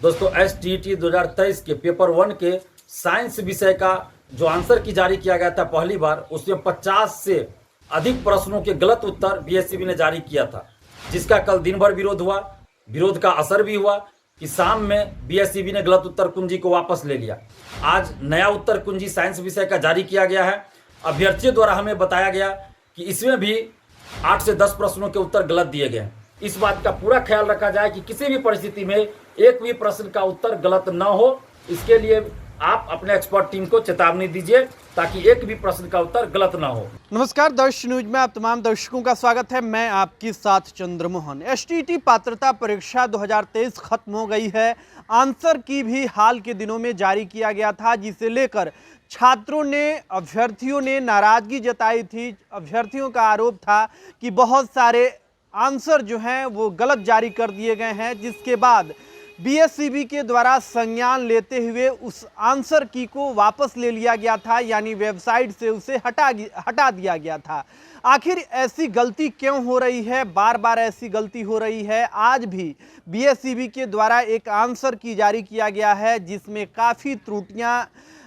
दोस्तों STET 2023 के paper 1 के साइंस विषय का जो आंसर की जारी किया गया था पहली बार, उसमें 50 से अधिक प्रश्नों के गलत उत्तर BSEB ने जारी किया था, जिसका कल दिन भर विरोध हुआ। विरोध का असर भी हुआ कि शाम में BSEB ने गलत उत्तर कुंजी को वापस ले लिया। आज नया उत्तर कुंजी साइंस विषय का जारी किया गया है। अभ्यर्थियों द्वारा हमें बताया गया कि इसमें भी 8 से 10 प्रश्नों के उत्तर गलत दिए गए हैं। इस बात का पूरा ख्याल रखा जाए कि किसी भी परिस्थिति में एक भी प्रश्न का उत्तर गलत न हो। इसके लिए आप अपने एक्सपर्ट टीम को चेतावनी दीजिए ताकि एक भी प्रश्न का उत्तर गलत ना हो। नमस्कार, दर्श न्यूज में आप तमाम दर्शकों का स्वागत है। मैं आपके साथ चंद्रमोहन। STET पात्रता परीक्षा 2023 खत्म हो गई है। आंसर की भी हाल के दिनों में जारी किया गया था, जिसे लेकर छात्रों ने, अभ्यर्थियों ने नाराजगी जताई थी। अभ्यर्थियों का आरोप था कि बहुत सारे आंसर जो हैं वो गलत जारी कर दिए गए हैं, जिसके बाद BSEB के द्वारा संज्ञान लेते हुए उस आंसर की को वापस ले लिया गया था, यानी वेबसाइट से उसे हटा दिया गया था। आखिर ऐसी गलती क्यों हो रही है? बार बार ऐसी गलती हो रही है। आज भी BSEB के द्वारा एक आंसर की जारी किया गया है, जिसमें काफ़ी त्रुटियां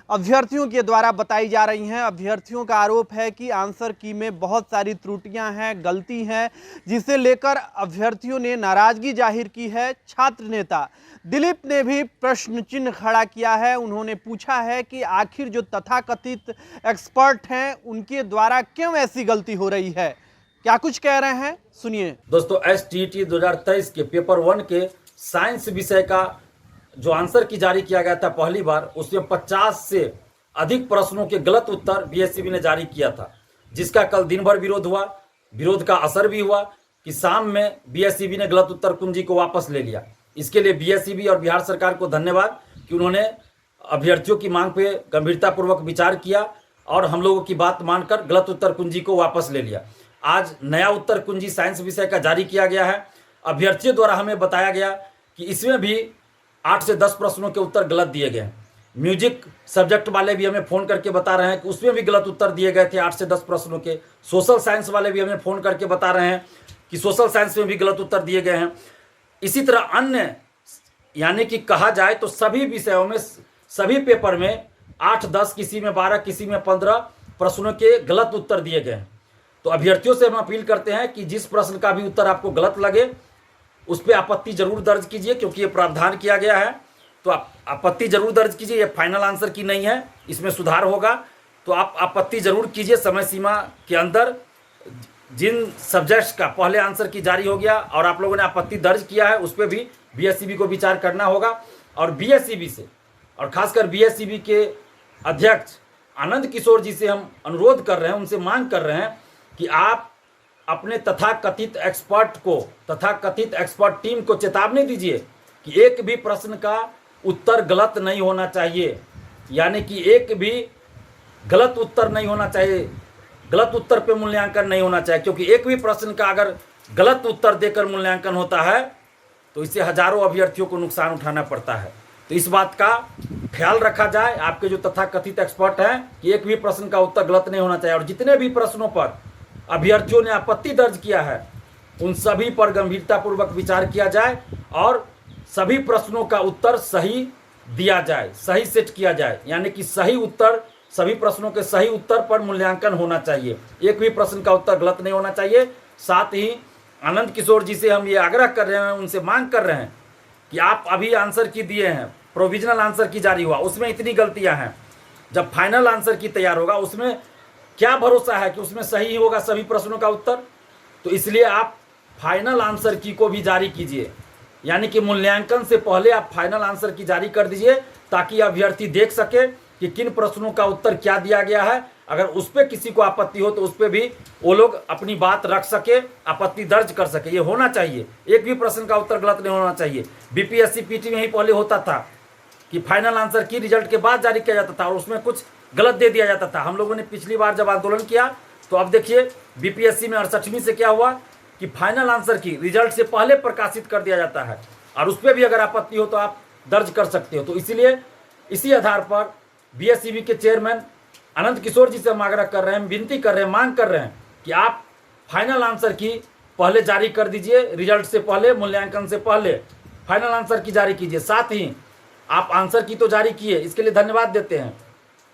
अभ्यर्थियों के द्वारा बताई जा रही हैं। अभ्यर्थियों का आरोप है कि आंसर की में बहुत सारी त्रुटियां हैं, गलती हैं, जिसे लेकर अभ्यर्थियों ने नाराजगी जाहिर की है। छात्र नेता दिलीप ने भी प्रश्न चिन्ह खड़ा किया है। उन्होंने पूछा है कि आखिर जो तथाकथित एक्सपर्ट हैं उनके द्वारा क्यों ऐसी गलती हो रही है। क्या कुछ कह रहे हैं, सुनिए। दोस्तों STET 2023 के पेपर 1 के साइंस विषय का जो आंसर की जारी किया गया था पहली बार, उसमें 50 से अधिक प्रश्नों के गलत उत्तर BSEB ने जारी किया था, जिसका कल दिन भर विरोध हुआ। विरोध का असर भी हुआ कि शाम में BSEB ने गलत उत्तर कुंजी को वापस ले लिया। इसके लिए BSEB और बिहार सरकार को धन्यवाद कि उन्होंने अभ्यर्थियों की मांग पे गंभीरतापूर्वक विचार किया और हम लोगों की बात मानकर गलत उत्तर कुंजी को वापस ले लिया। आज नया उत्तर कुंजी साइंस विषय का जारी किया गया है। अभ्यर्थियों द्वारा हमें बताया गया कि इसमें भी 8 से 10 प्रश्नों के उत्तर गलत दिए गए हैं। म्यूजिक सब्जेक्ट वाले भी हमें फ़ोन करके बता रहे हैं कि उसमें भी गलत उत्तर दिए गए थे 8 से 10 प्रश्नों के। सोशल साइंस वाले भी हमें फ़ोन करके बता रहे हैं कि सोशल साइंस में भी गलत उत्तर दिए गए हैं। इसी तरह अन्य, यानी कि कहा जाए तो सभी विषयों में, सभी पेपर में 8-10, किसी में 12, किसी में 15 प्रश्नों के गलत उत्तर दिए गए हैं। तो अभ्यर्थियों से हम अपील करते हैं कि जिस प्रश्न का भी उत्तर आपको गलत लगे उस पर आपत्ति जरूर दर्ज कीजिए, क्योंकि ये प्रावधान किया गया है। तो आप आपत्ति जरूर दर्ज कीजिए। ये फाइनल आंसर की नहीं है, इसमें सुधार होगा, तो आप आपत्ति जरूर कीजिए। समय सीमा के अंदर जिन सब्जेक्ट्स का पहले आंसर की जारी हो गया और आप लोगों ने आपत्ति दर्ज किया है, उस पर भी BSEB को विचार करना होगा। और BSEB से, और खासकर BSEB के अध्यक्ष आनंद किशोर जी से हम अनुरोध कर रहे हैं, उनसे मांग कर रहे हैं कि आप अपने तथाकथित एक्सपर्ट टीम को चेतावनी दीजिए कि एक भी प्रश्न का उत्तर गलत नहीं होना चाहिए, यानी कि एक भी गलत उत्तर नहीं होना चाहिए, गलत उत्तर पे मूल्यांकन नहीं होना चाहिए। क्योंकि एक भी प्रश्न का अगर गलत उत्तर देकर मूल्यांकन होता है तो इससे हजारों अभ्यर्थियों को नुकसान उठाना पड़ता है। तो इस बात का ख्याल रखा जाए, आपके जो तथाकथित एक्सपर्ट हैं, कि एक भी प्रश्न का उत्तर गलत नहीं होना चाहिए। और जितने भी प्रश्नों पर अभ्यर्थियों ने आपत्ति दर्ज किया है, उन सभी पर गंभीरतापूर्वक विचार किया जाए और सभी प्रश्नों का उत्तर सही दिया जाए, सही सेट किया जाए, यानी कि सही उत्तर, सभी प्रश्नों के सही उत्तर पर मूल्यांकन होना चाहिए। एक भी प्रश्न का उत्तर गलत नहीं होना चाहिए। साथ ही आनंद किशोर जी से हम ये आग्रह कर रहे हैं, उनसे मांग कर रहे हैं कि आप अभी आंसर की दिए हैं, प्रोविजनल आंसर की जारी हुआ, उसमें इतनी गलतियाँ हैं। जब फाइनल आंसर की तैयार होगा, उसमें क्या भरोसा है कि उसमें सही होगा सभी प्रश्नों का उत्तर। तो इसलिए आप फाइनल आंसर की को भी जारी कीजिए, यानी कि मूल्यांकन से पहले आप फाइनल आंसर की जारी कर दीजिए, ताकि अभ्यर्थी देख सके कि किन प्रश्नों का उत्तर क्या दिया गया है। अगर उस पर किसी को आपत्ति हो तो उस पर भी वो लोग अपनी बात रख सके, आपत्ति दर्ज कर सके। ये होना चाहिए, एक भी प्रश्न का उत्तर गलत नहीं होना चाहिए। BPSC PT में ही पहले होता था कि फाइनल आंसर की रिजल्ट के बाद जारी किया जाता था और उसमें कुछ गलत दे दिया जाता था। हम लोगों ने पिछली बार जब आंदोलन किया तो अब देखिए BPSC में 68वीं से क्या हुआ कि फाइनल आंसर की रिजल्ट से पहले प्रकाशित कर दिया जाता है, और उस पर भी अगर आपत्ति हो तो आप दर्ज कर सकते हो। तो इसीलिए इसी आधार पर BSEB के चेयरमैन आनंद किशोर जी से हम आग्रह कर रहे हैं, विनती कर रहे हैं, मांग कर रहे हैं कि आप फाइनल आंसर की पहले जारी कर दीजिए, रिजल्ट से पहले, मूल्यांकन से पहले, फाइनल आंसर की जारी कीजिए। साथ ही आप आंसर की तो जारी किए, इसके लिए धन्यवाद देते हैं,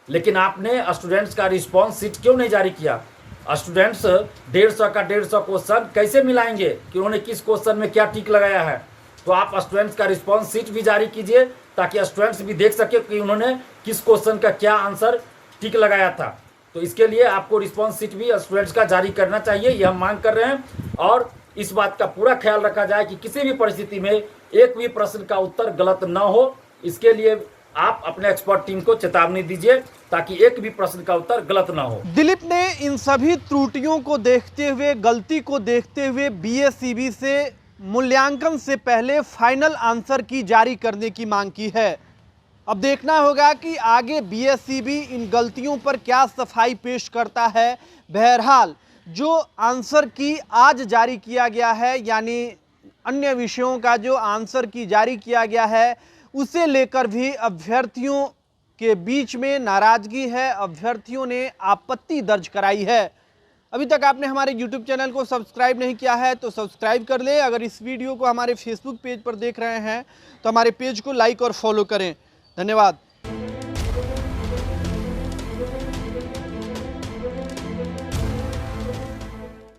लेकिन आपने स्टूडेंट्स का रिस्पॉन्स शीट क्यों नहीं जारी किया? स्टूडेंट्स 150 का 150 क्वेश्चन कैसे मिलाएंगे कि उन्होंने किस क्वेश्चन में क्या टिक लगाया है? तो आप स्टूडेंट्स का रिस्पॉन्स शीट भी जारी कीजिए ताकि स्टूडेंट्स भी देख सके कि उन्होंने किस क्वेश्चन का क्या आंसर टिक लगाया था। तो इसके लिए आपको रिस्पॉन्स शीट भी स्टूडेंट्स का जारी करना चाहिए, ये हम मांग कर रहे हैं। और इस बात का पूरा ख्याल रखा जाए कि किसी भी परिस्थिति में एक भी प्रश्न का उत्तर गलत न हो। इसके लिए आप अपने एक्सपर्ट टीम को चेतावनी दीजिए ताकि एक भी प्रश्न का उत्तर गलत ना हो। दिलीप ने इन सभी त्रुटियों को देखते हुए, गलती को देखते हुए बीएसईबी से मूल्यांकन से पहले फाइनल आंसर की जारी करने की मांग की है। अब देखना होगा कि आगे बीएसईबी इन गलतियों पर क्या सफाई पेश करता है। बहरहाल जो आंसर की आज जारी किया गया है, यानी अन्य विषयों का जो आंसर की जारी किया गया है, उसे लेकर भी अभ्यर्थियों के बीच में नाराजगी है। अभ्यर्थियों ने आपत्ति दर्ज कराई है। अभी तक आपने हमारे YouTube चैनल को सब्सक्राइब नहीं किया है तो सब्सक्राइब कर लें। अगर इस वीडियो को हमारे Facebook पेज पर देख रहे हैं तो हमारे पेज को लाइक और फॉलो करें। धन्यवाद।